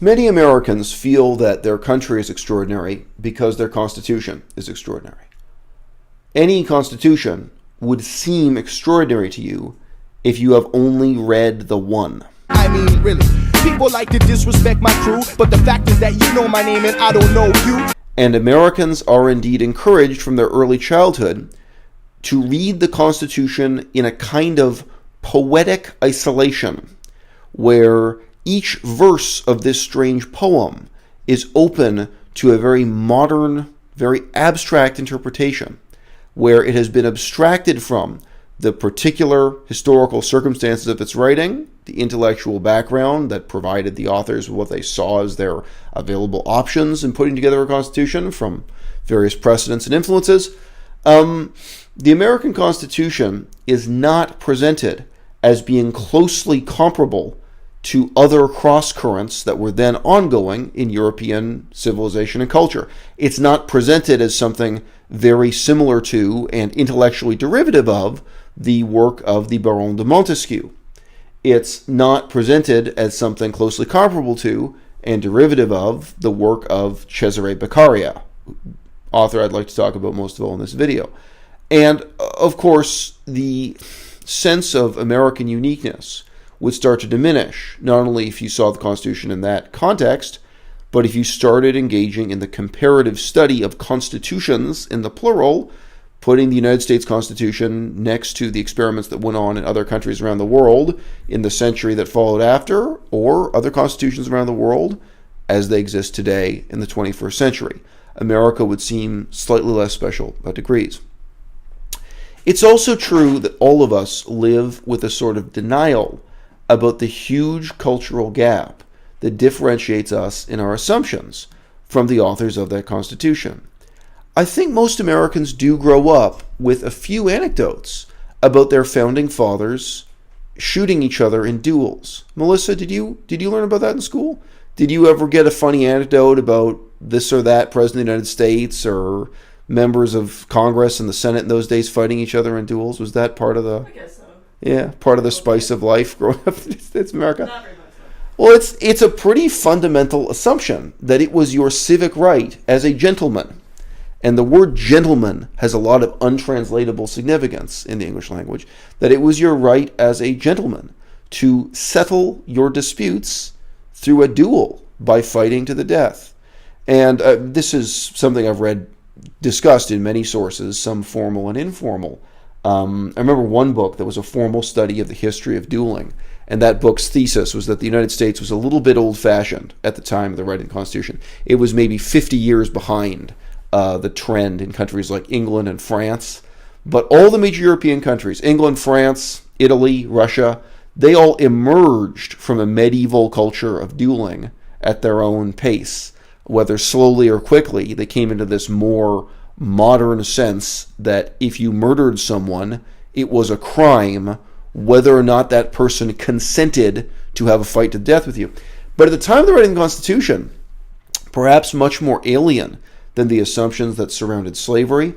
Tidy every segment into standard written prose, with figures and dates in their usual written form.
Many Americans feel that their country is extraordinary because their constitution is extraordinary. Any constitution would seem extraordinary to you if you have only read the one. I mean, really, people like to disrespect my crew, but the fact is that you know my name and I don't know you. And Americans are indeed encouraged from their early childhood to read the Constitution in a kind of poetic isolation, where each verse of this strange poem is open to a very modern, very abstract interpretation, where it has been abstracted from the particular historical circumstances of its writing, the intellectual background that provided the authors with what they saw as their available options in putting together a constitution from various precedents and influences. The American Constitution is not presented as being closely comparable to other cross-currents that were then ongoing in European civilization and culture. It's not presented as something very similar to and intellectually derivative of the work of the Baron de Montesquieu. It's not presented as something closely comparable to and derivative of the work of Cesare Beccaria, author I'd like to talk about most of all in this video. And, of course, the sense of American uniqueness would start to diminish, not only if you saw the Constitution in that context, but if you started engaging in the comparative study of constitutions in the plural, putting the United States Constitution next to the experiments that went on in other countries around the world in the century that followed after, or other constitutions around the world as they exist today in the 21st century. America would seem slightly less special by degrees. It's also true that all of us live with a sort of denial about the huge cultural gap that differentiates us in our assumptions from the authors of that Constitution. I think most Americans do grow up with a few anecdotes about their founding fathers shooting each other in duels. Melissa, did you learn about that in school? Did you ever get a funny anecdote about this or that president of the United States or members of Congress and the Senate in those days fighting each other in duels? Was that part of the... I guess so. Yeah, part of the spice of life growing up? It's America. Not very much so. Well, it's a pretty fundamental assumption that it was your civic right as a gentleman. And the word gentleman has a lot of untranslatable significance in the English language, that it was your right as a gentleman to settle your disputes through a duel by fighting to the death. And this is something I've discussed in many sources, some formal and informal. I remember one book that was a formal study of the history of dueling, and that book's thesis was that the United States was a little bit old-fashioned at the time of the writing of the Constitution. It was maybe 50 years behind the trend in countries like England and France. But all the major European countries, England, France, Italy, Russia, they all emerged from a medieval culture of dueling at their own pace. Whether slowly or quickly, they came into this more modern sense that if you murdered someone, it was a crime, whether or not that person consented to have a fight to death with you. But at the time of the writing of the Constitution, perhaps much more alien than the assumptions that surrounded slavery,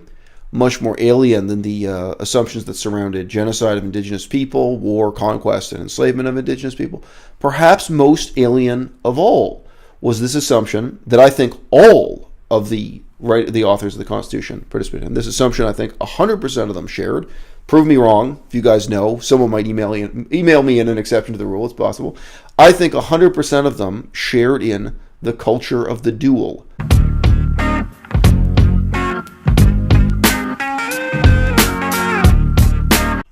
much more alien than the assumptions that surrounded genocide of indigenous people, war, conquest, and enslavement of indigenous people, perhaps most alien of all was this assumption that I think all of the authors of the Constitution participated in. This assumption, I think 100% of them shared. Prove me wrong. If you guys know, someone might email me in an exception to the rule. It's possible. I think 100% of them shared in the culture of the duel.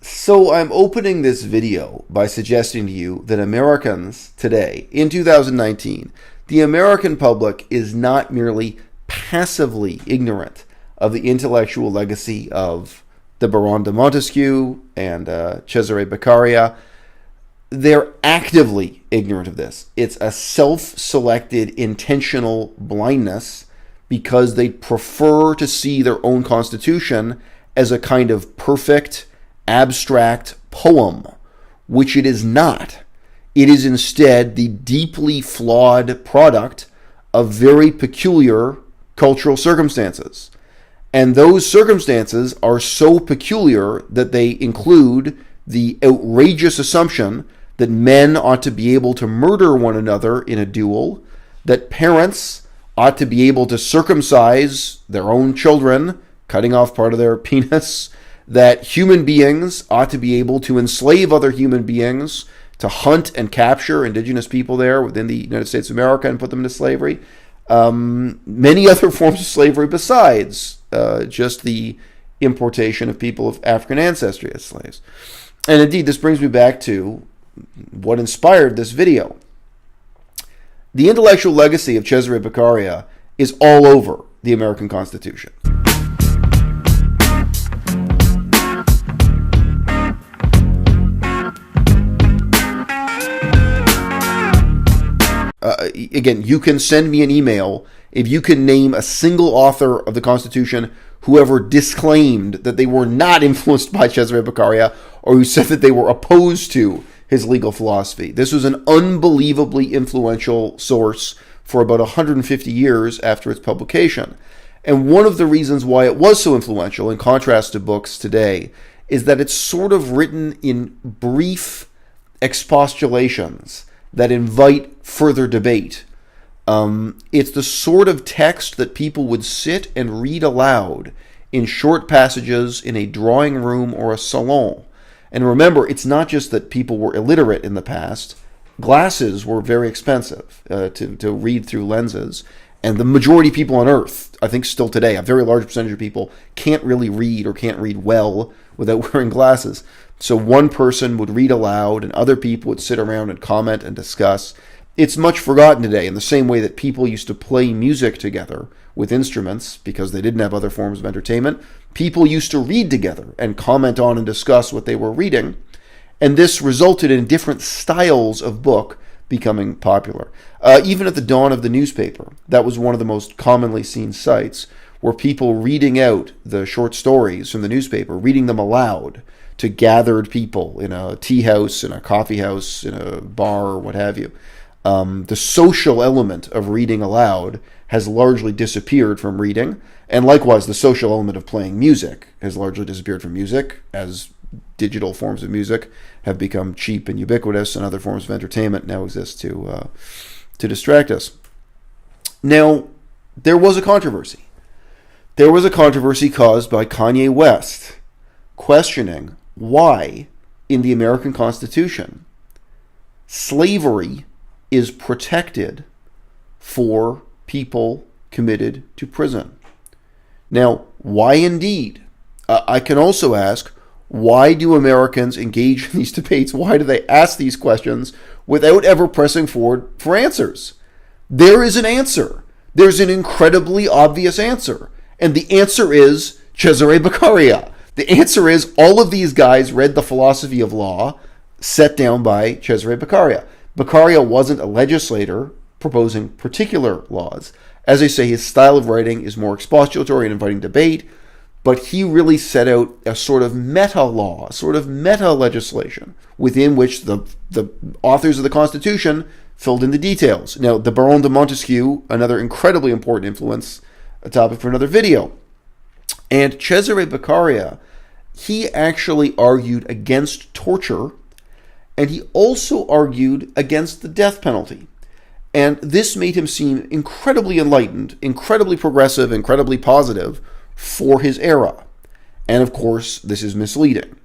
So I'm opening this video by suggesting to you that Americans today, in 2019, the American public is not merely passively ignorant of the intellectual legacy of the Baron de Montesquieu and Cesare Beccaria. They're actively ignorant of this. It's a self-selected, intentional blindness because they prefer to see their own constitution as a kind of perfect, abstract poem, which it is not. It is instead the deeply flawed product of very peculiar cultural circumstances. And those circumstances are so peculiar that they include the outrageous assumption that men ought to be able to murder one another in a duel, that parents ought to be able to circumcise their own children, cutting off part of their penis, that human beings ought to be able to enslave other human beings, to hunt and capture indigenous people there within the United States of America and put them into slavery. Many other forms of slavery besides just the importation of people of African ancestry as slaves. And indeed, this brings me back to what inspired this video. The intellectual legacy of Cesare Beccaria is all over the American Constitution. Again, you can send me an email if you can name a single author of the Constitution who ever disclaimed that they were not influenced by Cesare Beccaria or who said that they were opposed to his legal philosophy. This was an unbelievably influential source for about 150 years after its publication. And one of the reasons why it was so influential, in contrast to books today, is that it's sort of written in brief expostulations that invite further debate. It's the sort of text that people would sit and read aloud in short passages in a drawing room or a salon. And remember, it's not just that people were illiterate in the past. Glasses were very expensive to read through lenses. And the majority of people on Earth, I think still today, a very large percentage of people, can't really read or can't read well without wearing glasses. So one person would read aloud and other people would sit around and comment and discuss. It's much forgotten today in the same way that people used to play music together with instruments because they didn't have other forms of entertainment. People used to read together and comment on and discuss what they were reading. And this resulted in different styles of book becoming popular. Even at the dawn of the newspaper, that was one of the most commonly seen sights, were people reading out the short stories from the newspaper, reading them aloud to gathered people in a tea house, in a coffee house, in a bar, or what have you. The social element of reading aloud has largely disappeared from reading, and likewise the social element of playing music has largely disappeared from music, as digital forms of music have become cheap and ubiquitous, and other forms of entertainment now exist to distract us. Now, there was a controversy. There was a controversy caused by Kanye West questioning why, in the American Constitution, slavery is protected for people committed to prison. Now, why indeed? I can also ask, why do Americans engage in these debates? Why do they ask these questions without ever pressing forward for answers? There is an answer. There's an incredibly obvious answer. And the answer is Cesare Beccaria. The answer is all of these guys read the philosophy of law set down by Cesare Beccaria. Beccaria wasn't a legislator proposing particular laws. As I say, his style of writing is more expository and inviting debate, but he really set out a sort of meta law, a sort of meta legislation within which the authors of the Constitution filled in the details. Now, the Baron de Montesquieu, another incredibly important influence, a topic for another video. And Cesare Beccaria, he actually argued against torture, and he also argued against the death penalty. And this made him seem incredibly enlightened, incredibly progressive, incredibly positive for his era. And of course, this is misleading.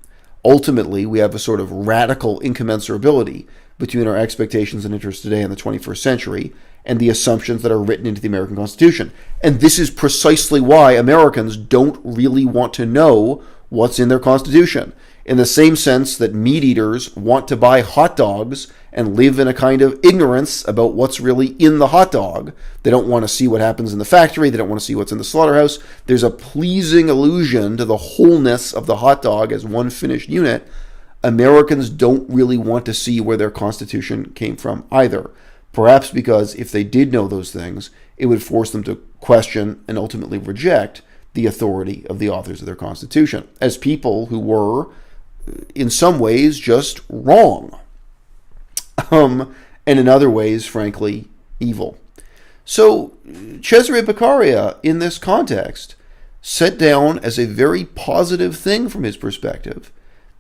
Ultimately, we have a sort of radical incommensurability between our expectations and interests today in the 21st century and the assumptions that are written into the American Constitution. And this is precisely why Americans don't really want to know what's in their Constitution. In the same sense that meat eaters want to buy hot dogs and live in a kind of ignorance about what's really in the hot dog. They don't want to see what happens in the factory. They don't want to see what's in the slaughterhouse. There's a pleasing allusion to the wholeness of the hot dog as one finished unit. Americans don't really want to see where their Constitution came from either. Perhaps because if they did know those things, it would force them to question and ultimately reject the authority of the authors of their Constitution as people who were, in some ways, just wrong. And in other ways, frankly, evil. So Cesare Beccaria, in this context, set down as a very positive thing from his perspective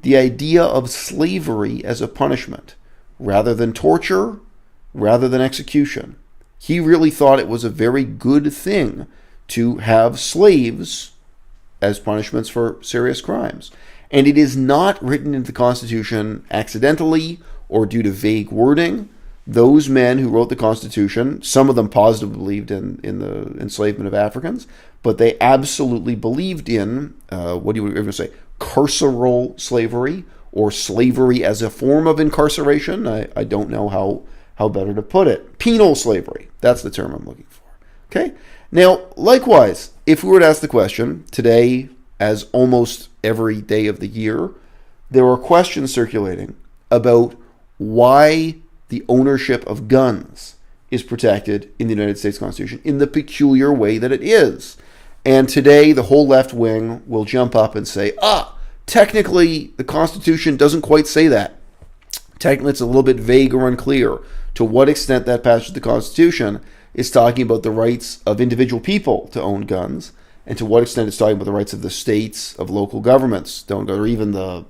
the idea of slavery as a punishment, rather than torture, rather than execution. He really thought it was a very good thing to have slaves as punishments for serious crimes. And it is not written into the Constitution accidentally or due to vague wording. Those men who wrote the Constitution, some of them positively believed in the enslavement of Africans, but they absolutely believed in, what do you even say, carceral slavery, or slavery as a form of incarceration. I don't know how better to put it. Penal slavery. That's the term I'm looking for. Okay? Now, likewise, if we were to ask the question, today, as almost every day of the year, there are questions circulating about why the ownership of guns is protected in the United States Constitution in the peculiar way that it is. And today, the whole left wing will jump up and say, technically, the Constitution doesn't quite say that. Technically, it's a little bit vague or unclear to what extent that passage of the Constitution is talking about the rights of individual people to own guns, and to what extent it's talking about the rights of the states, of local governments to own guns, or even the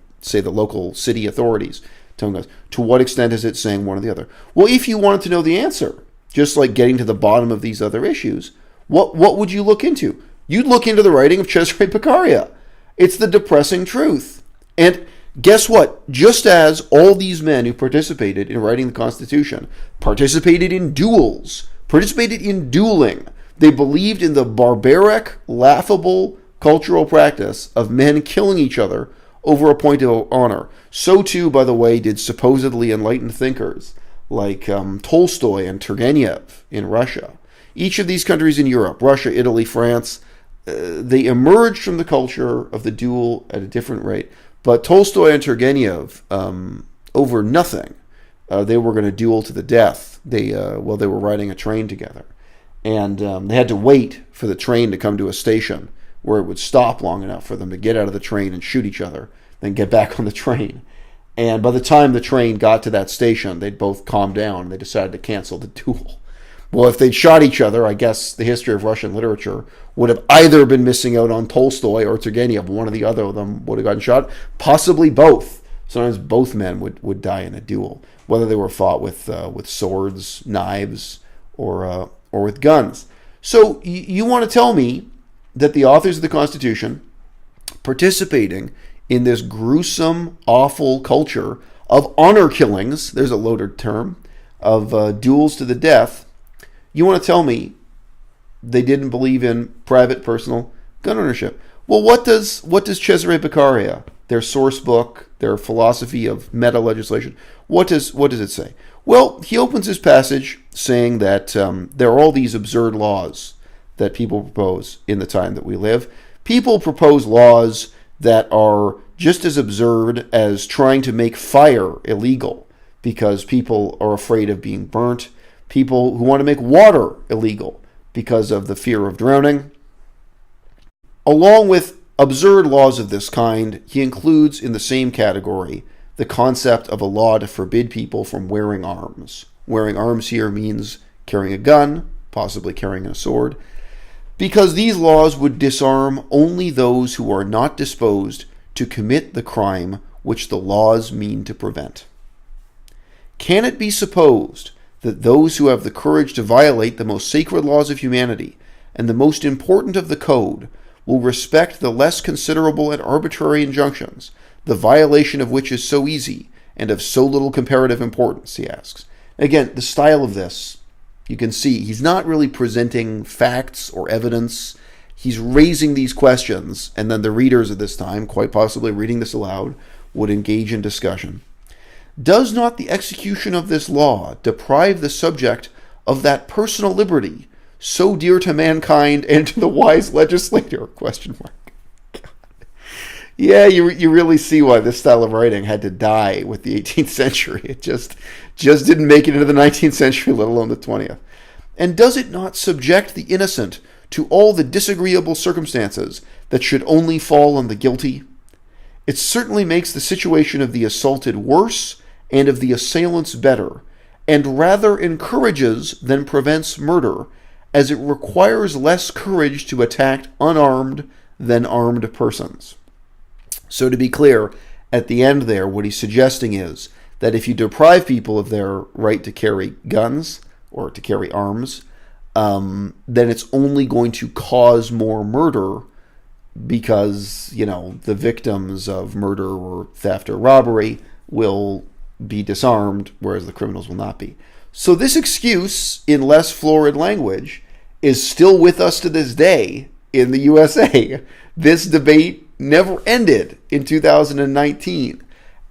local city authorities to own guns. To what extent is it saying one or the other? Well, if you wanted to know the answer, just like getting to the bottom of these other issues, what would you look into? You'd look into the writing of Cesare Beccaria. It's the depressing truth. And guess what? Just as all these men who participated in writing the Constitution participated in duels, participated in dueling, they believed in the barbaric, laughable cultural practice of men killing each other over a point of honor. So too, by the way, did supposedly enlightened thinkers like Tolstoy and Turgenev in Russia. Each of these countries in Europe, Russia, Italy, France, they emerged from the culture of the duel at a different rate. But Tolstoy and Turgenev, over nothing, they were going to duel to the death. They were riding a train together. And they had to wait for the train to come to a station where it would stop long enough for them to get out of the train and shoot each other, then get back on the train. And by the time the train got to that station, they'd both calmed down and they decided to cancel the duel. Well, if they'd shot each other, I guess the history of Russian literature would have either been missing out on Tolstoy or Turgenev. One or the other of them would have gotten shot. Possibly both. Sometimes both men would die in a duel, whether they were fought with swords, knives, or with guns. So you want to tell me that the authors of the Constitution, participating in this gruesome, awful culture of honor killings, there's a loaded term, of duels to the death, you want to tell me they didn't believe in private, personal gun ownership? Well, what does Cesare Beccaria, their source book, their philosophy of meta legislation, what does it say? Well, he opens his passage saying that there are all these absurd laws that people propose in the time that we live. People propose laws that are just as absurd as trying to make fire illegal because people are afraid of being burnt. People who want to make water illegal because of the fear of drowning. Along with absurd laws of this kind, he includes in the same category the concept of a law to forbid people from wearing arms. Wearing arms here means carrying a gun, possibly carrying a sword, because these laws would disarm only those who are not disposed to commit the crime which the laws mean to prevent. Can it be supposed that those who have the courage to violate the most sacred laws of humanity and the most important of the code will respect the less considerable and arbitrary injunctions, the violation of which is so easy and of so little comparative importance, he asks. Again, the style of this, you can see, he's not really presenting facts or evidence. He's raising these questions, and then the readers at this time, quite possibly reading this aloud, would engage in discussion. Does not the execution of this law deprive the subject of that personal liberty so dear to mankind and to the wise legislator? Question mark. Yeah, you really see why this style of writing had to die with the 18th century. It just didn't make it into the 19th century, let alone the 20th. And does it not subject the innocent to all the disagreeable circumstances that should only fall on the guilty? It certainly makes the situation of the assaulted worse and of the assailants better, and rather encourages than prevents murder, as it requires less courage to attack unarmed than armed persons. So to be clear, at the end there, what he's suggesting is that if you deprive people of their right to carry guns, or to carry arms, then it's only going to cause more murder because, the victims of murder or theft or robbery will be disarmed, whereas the criminals will not be. So this excuse, in less florid language, is still with us to this day in the USA. This debate never ended in 2019.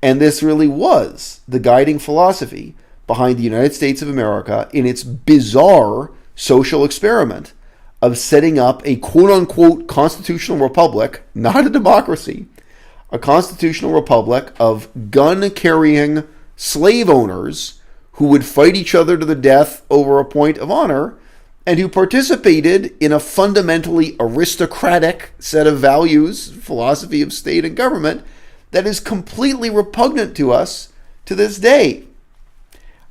And this really was the guiding philosophy behind the United States of America in its bizarre social experiment of setting up a quote-unquote constitutional republic, not a democracy, a constitutional republic of gun-carrying slave owners who would fight each other to the death over a point of honor and who participated in a fundamentally aristocratic set of values, philosophy of state and government, that is completely repugnant to us to this day.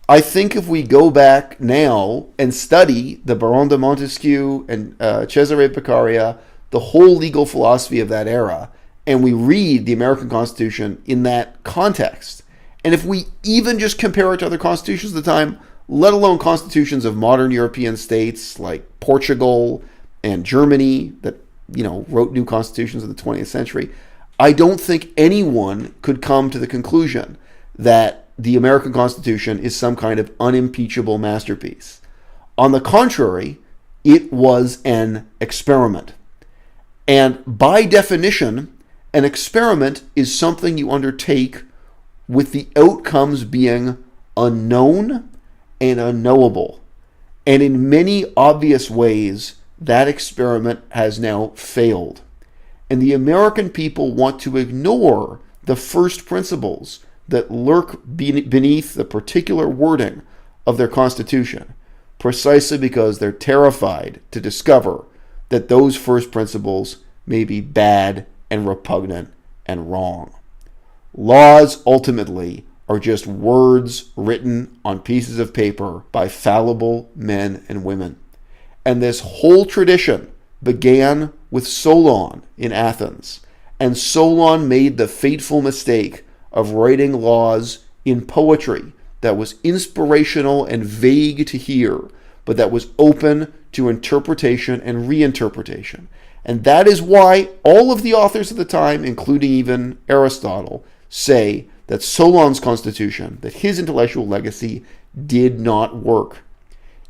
I think if we go back now and study the Baron de Montesquieu and Cesare Beccaria, the whole legal philosophy of that era, and we read the American Constitution in that context, and if we even just compare it to other constitutions of the time, let alone constitutions of modern European states like Portugal and Germany that, wrote new constitutions in the 20th century, I don't think anyone could come to the conclusion that the American Constitution is some kind of unimpeachable masterpiece. On the contrary, it was an experiment. And by definition, an experiment is something you undertake with the outcomes being unknown and unknowable. And in many obvious ways, that experiment has now failed. And the American people want to ignore the first principles that lurk beneath the particular wording of their Constitution, precisely because they're terrified to discover that those first principles may be bad and repugnant and wrong. Laws ultimately are just words written on pieces of paper by fallible men and women. And this whole tradition began with Solon in Athens. And Solon made the fateful mistake of writing laws in poetry that was inspirational and vague to hear, but that was open to interpretation and reinterpretation. And that is why all of the authors of the time, including even Aristotle, say that Solon's constitution, that his intellectual legacy, did not work.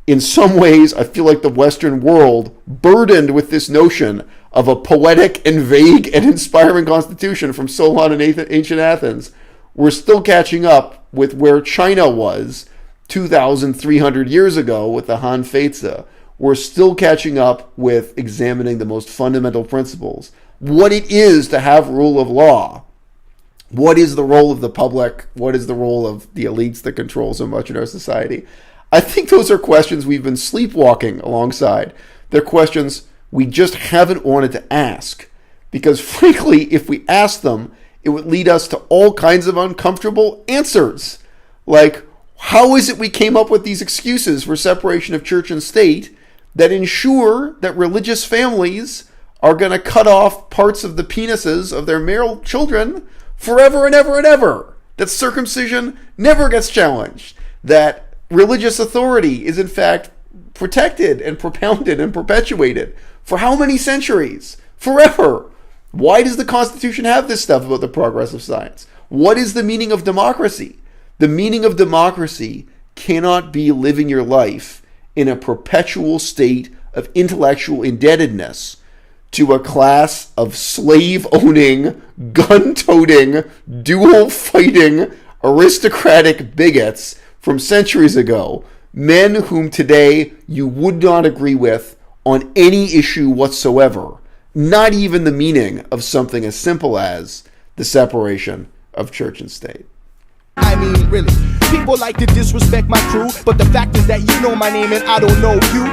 In some ways, I feel like the Western world, burdened with this notion of a poetic and vague and inspiring constitution from Solon in ancient Athens, we're still catching up with where China was 2,300 years ago with the Han Feizi. We're still catching up with examining the most fundamental principles. What it is to have rule of law. What is the role of the public? What is the role of the elites that control so much in our society? I think those are questions we've been sleepwalking alongside. They're questions we just haven't wanted to ask. Because frankly, if we asked them, it would lead us to all kinds of uncomfortable answers. Like, how is it we came up with these excuses for separation of church and state that ensure that religious families are going to cut off parts of the penises of their male children forever and ever and ever? That circumcision never gets challenged. That religious authority is in fact protected and propounded and perpetuated for how many centuries? Forever. Why does the Constitution have this stuff about the progress of science? What is the meaning of democracy? The meaning of democracy cannot be living your life in a perpetual state of intellectual indebtedness to a class of slave-owning, gun-toting, duel-fighting, aristocratic bigots from centuries ago, men whom today you would not agree with on any issue whatsoever, not even the meaning of something as simple as the separation of church and state. I mean, really, people like to disrespect my crew, but the fact is that you know my name and I don't know you.